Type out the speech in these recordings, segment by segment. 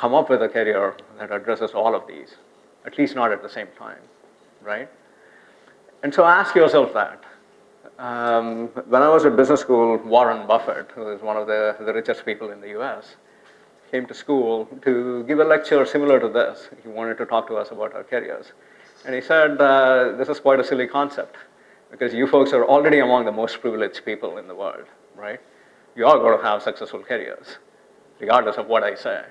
come up with a career that addresses all of these, at least not at the same time, right? And so ask yourself that. When I was at business school, Warren Buffett, who is one of the richest people in the US, came to school to give a lecture similar to this. He wanted to talk to us about our careers. And he said, this is quite a silly concept, because you folks are already among the most privileged people in the world, right? You are going to have successful careers, regardless of what I say.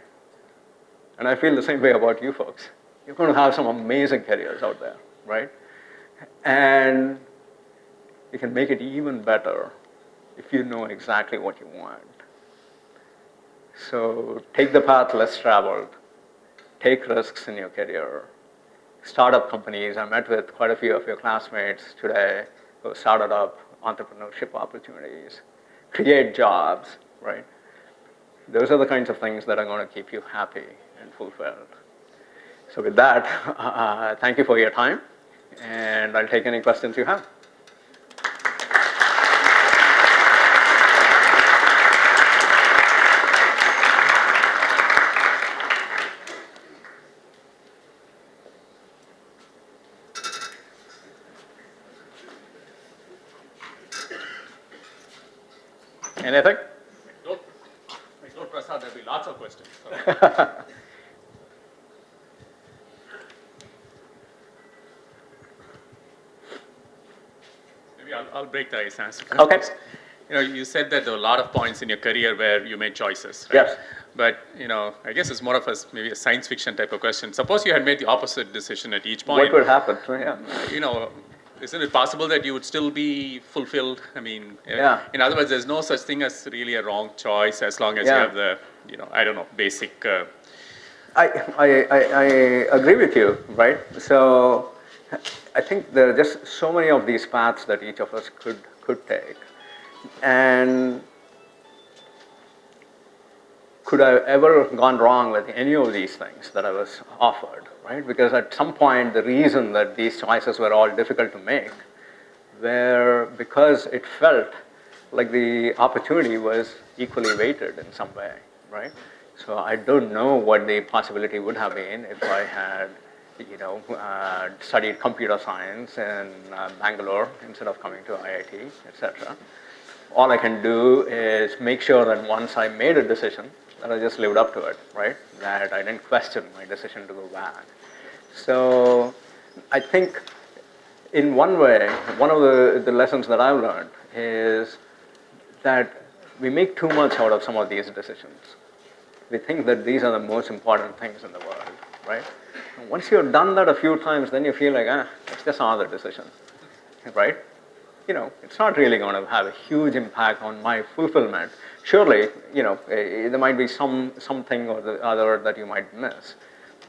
And I feel the same way about you folks. You're going to have some amazing careers out there, right? And you can make it even better if you know exactly what you want. So take the path less traveled, take risks in your career, startup companies. I met with quite a few of your classmates today who started up entrepreneurship opportunities, create jobs, right? Those are the kinds of things that are going to keep you happy and fulfilled. So with that, thank you for your time, and I'll take any questions you have. Anything? I told Prasad there'll be lots of questions. Maybe I'll break the ice. Okay. You said that there were a lot of points in your career where you made choices, right? Yes. But, I guess it's more of maybe a science fiction type of question. Suppose you had made the opposite decision at each point. What would happen? Yeah. Isn't it possible that you would still be fulfilled? I mean, yeah. In other words, there's no such thing as really a wrong choice as long as you have the, basic. I agree with you, right? So I think there are just so many of these paths that each of us could take. And could I ever gone wrong with any of these things that I was offered, right? Because at some point, the reason that these choices were all difficult to make were because it felt like the opportunity was equally weighted in some way, right? So I don't know what the possibility would have been if I had, studied computer science in Bangalore instead of coming to IIT, etc. All I can do is make sure that once I made a decision, that I just lived up to it, right? That I didn't question my decision to go back. So I think in one way, one of the lessons that I've learned is that we make too much out of some of these decisions. We think that these are the most important things in the world, right? And once you've done that a few times, then you feel like, it's just another decision, right? It's not really going to have a huge impact on my fulfillment. Surely, there might be something or the other that you might miss,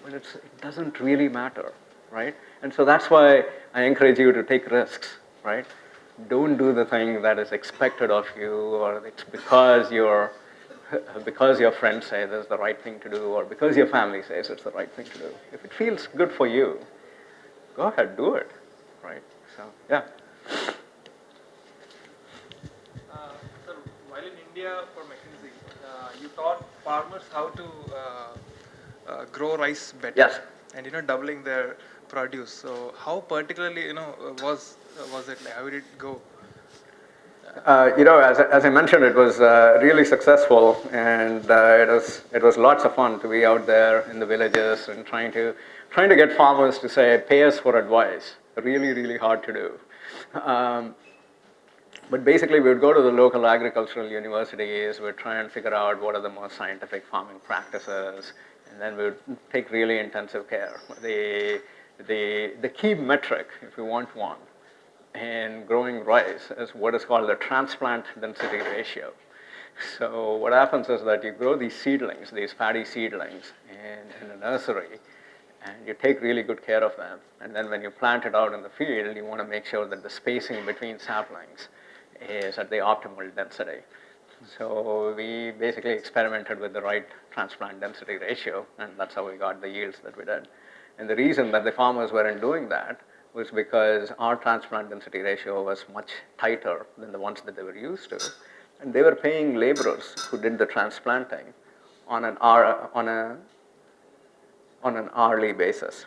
but it doesn't really matter, right? And so that's why I encourage you to take risks, right? Don't do the thing that is expected of you, or it's because your friends say this is the right thing to do, or because your family says it's the right thing to do. If it feels good for you, go ahead, do it, right? So, yeah. While in India for McKinsey, you taught farmers how to grow rice better. Yes. And doubling their produce. So how particularly was it? How did it go? As I mentioned, it was really successful, and it was lots of fun to be out there in the villages and trying to get farmers to say, pay us for advice. Really, really hard to do. But basically, we would go to the local agricultural universities, we'd try and figure out what are the most scientific farming practices, and then we would take really intensive care. The key metric, if you want one, in growing rice is what is called the transplant density ratio. So what happens is that you grow these seedlings, these paddy seedlings, in a nursery, and you take really good care of them. And then when you plant it out in the field, you want to make sure that the spacing between saplings is at the optimal density. So we basically experimented with the right transplant density ratio, and that's how we got the yields that we did. And the reason that the farmers weren't doing that was because our transplant density ratio was much tighter than the ones that they were used to. And they were paying laborers who did the transplanting on a on an hourly basis.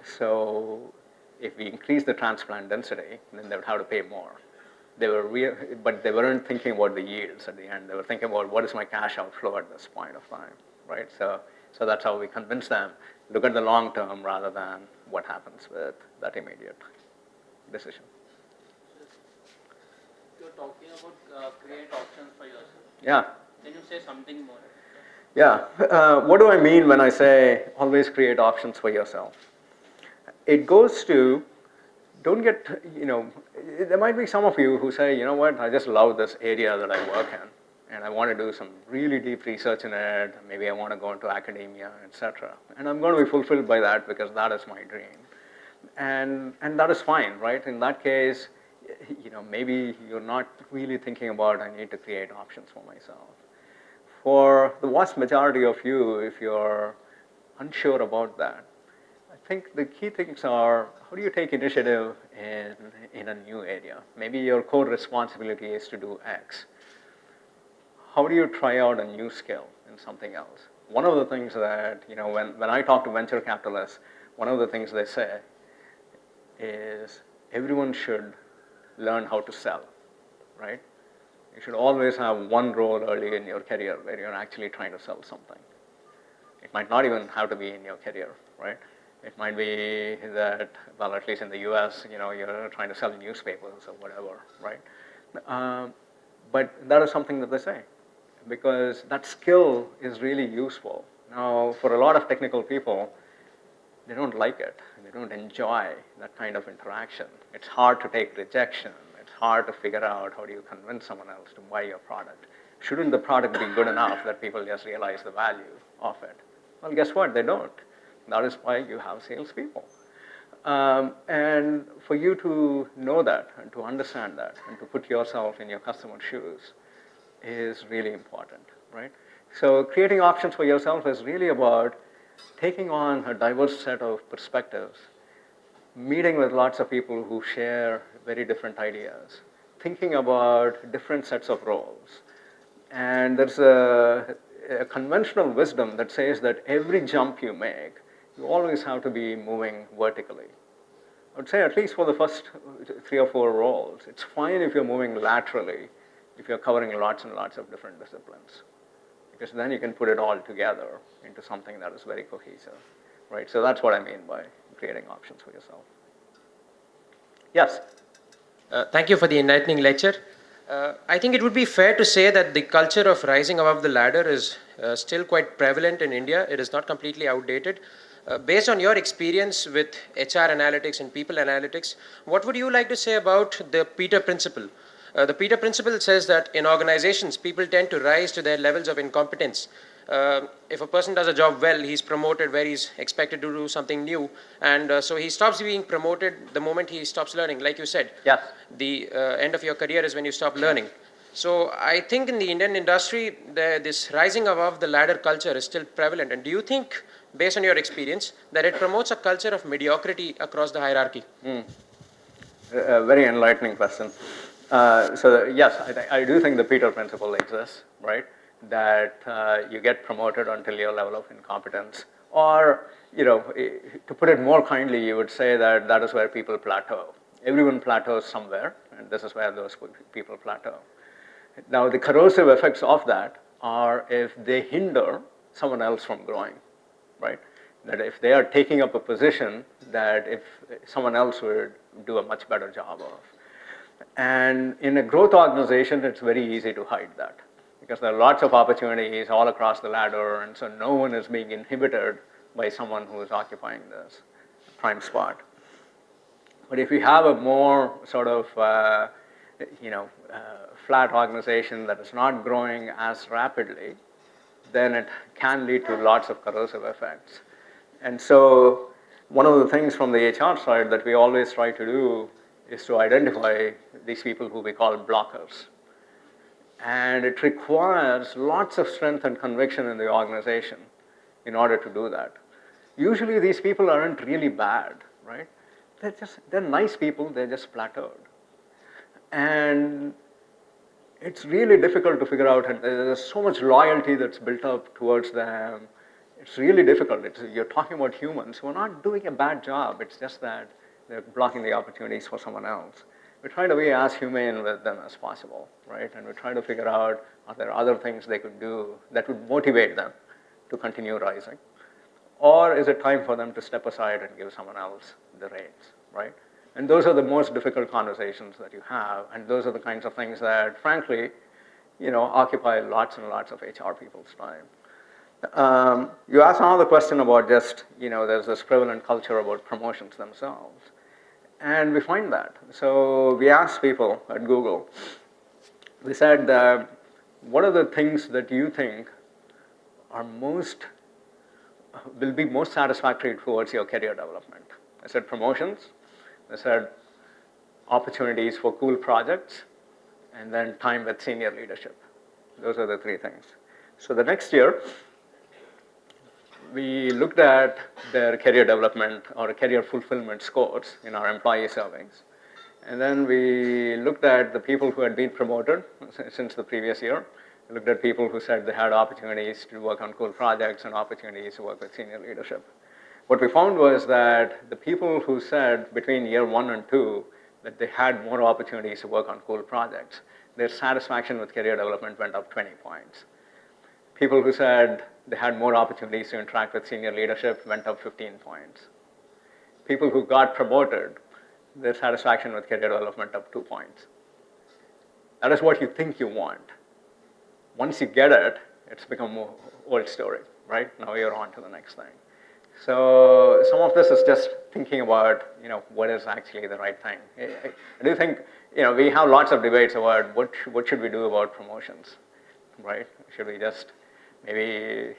So if we increase the transplant density, then they would have to pay more. But they weren't thinking about the yields at the end. They were thinking about what is my cash outflow at this point of time, right? So that's how we convince them, look at the long term rather than what happens with that immediate decision. You're talking about create options for yourself. Yeah. Can you say something more? Yeah. What do I mean when I say always create options for yourself? It goes to, don't get, there might be some of you who say, you know what, I just love this area that I work in, and I want to do some really deep research in it. Maybe I want to go into academia, etc. And I'm going to be fulfilled by that because that is my dream. And that is fine, right? In that case, maybe you're not really thinking about, I need to create options for myself. For the vast majority of you, if you're unsure about that, I think the key things are, how do you take initiative in a new area? Maybe your core responsibility is to do X. How do you try out a new skill in something else? One of the things that, when I talk to venture capitalists, one of the things they say is everyone should learn how to sell, right? You should always have one role early in your career where you're actually trying to sell something. It might not even have to be in your career, right? It might be that, well, at least in the US, you're trying to sell newspapers or whatever, right? But that is something that they say, because that skill is really useful. Now, for a lot of technical people, they don't like it. They don't enjoy that kind of interaction. It's hard to take rejection. It's hard to figure out how do you convince someone else to buy your product. Shouldn't the product be good enough that people just realize the value of it? Well, guess what? They don't. That is why you have salespeople. And for you to know that and to understand that and to put yourself in your customer's shoes is really important, right? So creating options for yourself is really about taking on a diverse set of perspectives, meeting with lots of people who share very different ideas, thinking about different sets of roles. And there's a conventional wisdom that says that every jump you make, you always have to be moving vertically. I would say at least for the first 3 or 4 roles, it's fine if you're moving laterally, if you're covering lots and lots of different disciplines, because then you can put it all together into something that is very cohesive, right? So that's what I mean by creating options for yourself. Yes? Thank you for the enlightening lecture. I think it would be fair to say that the culture of rising above the ladder is still quite prevalent in India. It is not completely outdated. Based on your experience with HR analytics and people analytics, what would you like to say about the Peter Principle? The Peter Principle says that in organizations, people tend to rise to their levels of incompetence. If a person does a job well, he's promoted where he's expected to do something new. And so he stops being promoted the moment he stops learning. Like you said, Yes. the end of your career is when you stop learning. So I think in the Indian industry, this rising above the ladder culture is still prevalent. And do you think, based on your experience, that it promotes a culture of mediocrity across the hierarchy? A very enlightening question. So yes, I do think the Peter Principle exists, right? That you get promoted until your level of incompetence. Or, to put it more kindly, you would say that that is where people plateau. Everyone plateaus somewhere, and this is where those people plateau. Now, the corrosive effects of that are if they hinder someone else from growing, right? That if they are taking up a position that if someone else would do a much better job of. And in a growth organization, it's very easy to hide that because there are lots of opportunities all across the ladder, and so no one is being inhibited by someone who is occupying this prime spot. But if you have a more sort of, flat organization that is not growing as rapidly, then it can lead to lots of corrosive effects. And so one of the things from the HR side that we always try to do is to identify these people who we call blockers. And it requires lots of strength and conviction in the organization in order to do that. Usually these people aren't really bad, right? They're nice people, they're just plateaued. And it's really difficult to figure out, and there's so much loyalty that's built up towards them. It's really difficult. You're talking about humans who are not doing a bad job. It's just that they're blocking the opportunities for someone else. We try to be as humane with them as possible, right? And we try to figure out, are there other things they could do that would motivate them to continue rising? Or is it time for them to step aside and give someone else the reins, right? And those are the most difficult conversations that you have, and those are the kinds of things that, frankly, occupy lots and lots of HR people's time. You asked another question about just, there's this prevalent culture about promotions themselves. And we find that. So we asked people at Google, we said, what are the things that you think will be most satisfactory towards your career development? I said promotions. I said opportunities for cool projects, and then time with senior leadership. Those are the three things. So the next year, we looked at their career development or career fulfillment scores in our employee surveys. And then we looked at the people who had been promoted since the previous year. We looked at people who said they had opportunities to work on cool projects and opportunities to work with senior leadership. What we found was that the people who said between year 1 and 2 that they had more opportunities to work on cool projects, their satisfaction with career development went up 20 points. People who said they had more opportunities to interact with senior leadership went up 15 points. People who got promoted, their satisfaction with career development up 2 points. That is what you think you want. Once you get it, it's become an old story, right? Now you're on to the next thing. So some of this is just thinking about, what is actually the right thing. I do think, we have lots of debates about what should we do about promotions, right? Should we just maybe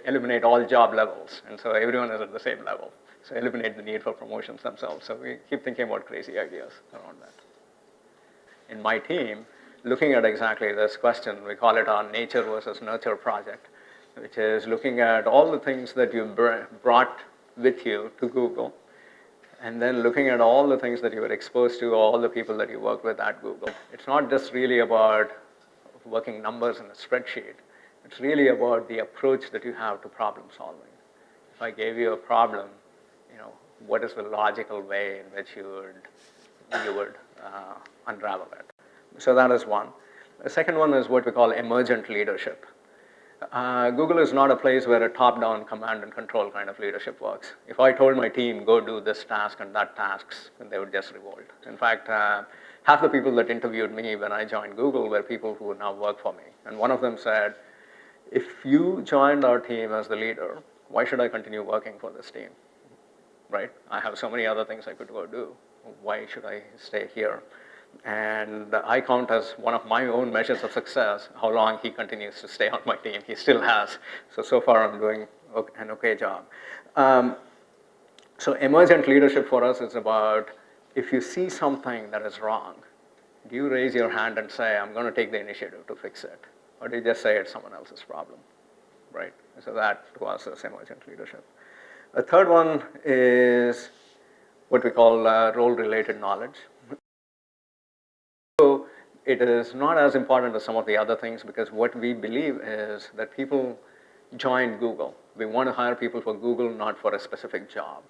eliminate all job levels, and so everyone is at the same level. So eliminate the need for promotions themselves. So we keep thinking about crazy ideas around that. In my team, looking at exactly this question, we call it our nature versus nurture project, which is looking at all the things that you brought with you to Google, and then looking at all the things that you were exposed to, all the people that you worked with at Google. It's not just really about working numbers in a spreadsheet. It's really about the approach that you have to problem solving. If I gave you a problem, what is the logical way in which you would unravel it? So that is one. The second one is what we call emergent leadership. Google is not a place where a top-down command and control kind of leadership works. If I told my team, go do this task and that tasks, then they would just revolt. In fact, half the people that interviewed me when I joined Google were people who now work for me. And one of them said, if you joined our team as the leader, why should I continue working for this team? Right? I have so many other things I could go do. Why should I stay here? And I count as one of my own measures of success how long he continues to stay on my team. He still has. So far I'm doing an okay job. So emergent leadership for us is about, if you see something that is wrong, do you raise your hand and say, I'm going to take the initiative to fix it? Or do you just say it's someone else's problem, right? So that to us is emergent leadership. A third one is what we call role-related knowledge. So it is not as important as some of the other things, because what we believe is that people join Google. We want to hire people for Google, not for a specific job.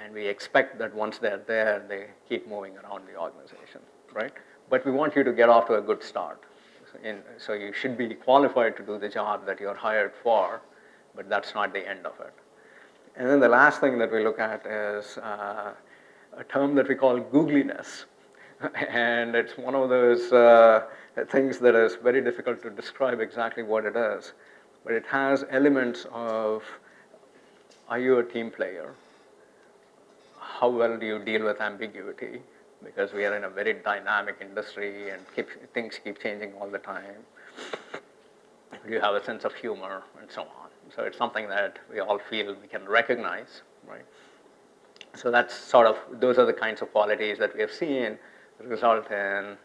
And we expect that once they're there, they keep moving around the organization, right? But we want you to get off to a good start. So you should be qualified to do the job that you're hired for, but that's not the end of it. And then the last thing that we look at is a term that we call googliness. And it's one of those things that is very difficult to describe exactly what it is. But it has elements of, are you a team player? How well do you deal with ambiguity? Because we are in a very dynamic industry and things keep changing all the time. Do you have a sense of humor and so on? So it's something that we all feel we can recognize, right? So that's those are the kinds of qualities that we have seen result in,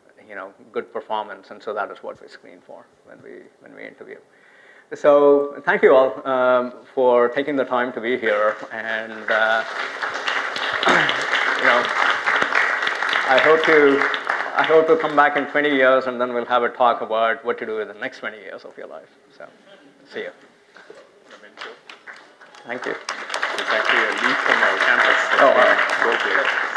good performance, and so that is what we screen for when we interview. So thank you all for taking the time to be here, and I hope to come back in 20 years, and then we'll have a talk about what to do in the next 20 years of your life. So see you. Thank you. It's actually a leaf from our campus. Oh, wow. Gold plate.